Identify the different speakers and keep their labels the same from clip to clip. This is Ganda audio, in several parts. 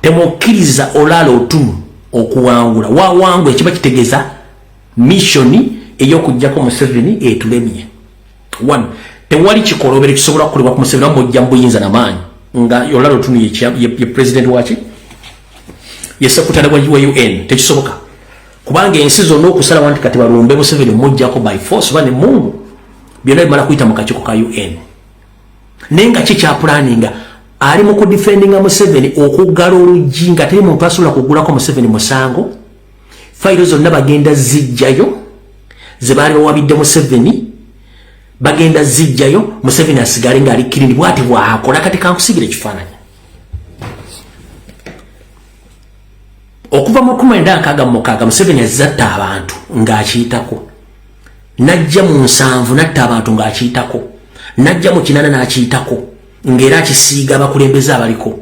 Speaker 1: temukkiriza Olara Otunnu okuwangula wawangula ekiba kitegeeza missioni ey'okuggyako Museveni etulemye. 1 tewali kikolobere kisobola kukolebwa ku Museveni wamujja mu buyinza n'amaanyi nga Olara Otunnu ye president waki ye secretary wa UN tekisoboka kubanga ensi zonna okusalawo nti kati balumbe Museveni mujjako by force bane mungu byonna bimala kuyita mu kakiiko ka UN nenga kikya planninga ali mu kudefendinga Museveni okuggala oluggi nga teri muntu asobola kugulako Museveni musango fayiro zonna bagenda zijjayo ze baali bawabidde Museveni bagenda zijjayo Museveni asigale ng'ali kirindi bwati bwakola kati kankusigira ekifaananyi okuva mu 1966 Museveni azzatta abantu ng'akiyitako najja mu 7 natta abantu ng'akiyitako najja mu 8 n'akiyitako ng'era akisiiga abakulembeze abaliko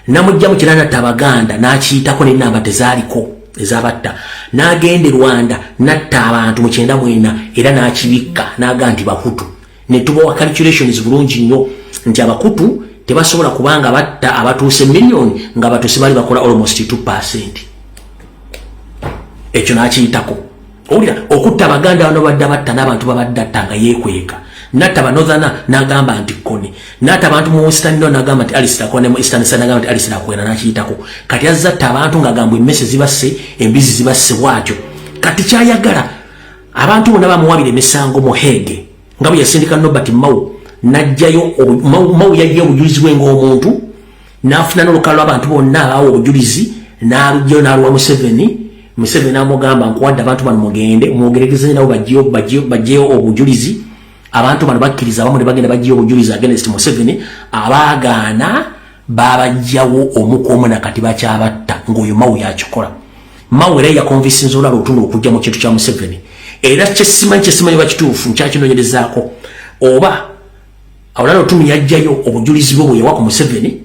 Speaker 1: namujja mu 8 natta Abaganda n'akiyitako n'ennamba tezaaliko ezabatta n'agenda Rwanda natta abantu mu 94 era n'akibikka n'aga nti Bakutu ne tubawa calculations bulungi nnyo nti Abakutu tebasobola kubanga batta abatuuse miliyoni nga batuuse bali bakola almost 2%. Ekyo n'akiyitako owulira okutta Abaganda bano badda batta n'abantu babadde atta nga yeekweka natta Northern n'agamba nti Kone natta abantu mu Western n'agamba nti Alistair Kone mu Eastern n'agamba nti Alistair Kwena n'akiyitako kati azzatta abantu ng'agamba emmese zibasse embizi zibasse bwatyo kati kyayagala abantu bonna bamuwabira emisango mu Hege nga bwe yasindika Nobert Mao najjayo Mao yajja obujulizi bwe ng'omuntu n'afuna n'olukalala abantu bonna abawa obujulizi n'alujjayo n'aluwa Museveni n'amugamba nkuwadde abantu bano mugende mwogeregeze nabo bajjeyo obujulizi abantu bano bakkiriza abamu ne bagenda bajjeyo obujulizi against Museveni abaagaana babajjawo omukomu nakati bakyabatta ng'oyo Mao yakikola Mao era yakonvinsinze Olara Otunnu okujja mu kintu kya Museveni era kyesimanyi bakituufu nkyakinoonyerezaako oba Olara Otunnu yajjayo obujulizi bwe yawa ku Museveni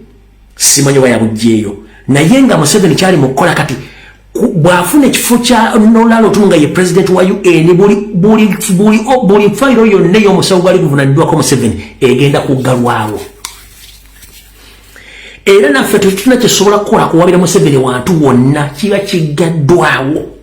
Speaker 1: simanyi oba yabugjeeyo naye nga Museveni kyali mu kukola kati bwafuna ekifo kya Olara Otunnu nga ye president wa UN buli fayiro yonna ey'omusawo gwali guvunaaniddwako Museveni egenda kuggalwawo era naffe tetulina kyesobola kukola kuwabira Museveni wantu wonna kiba kigaddwawo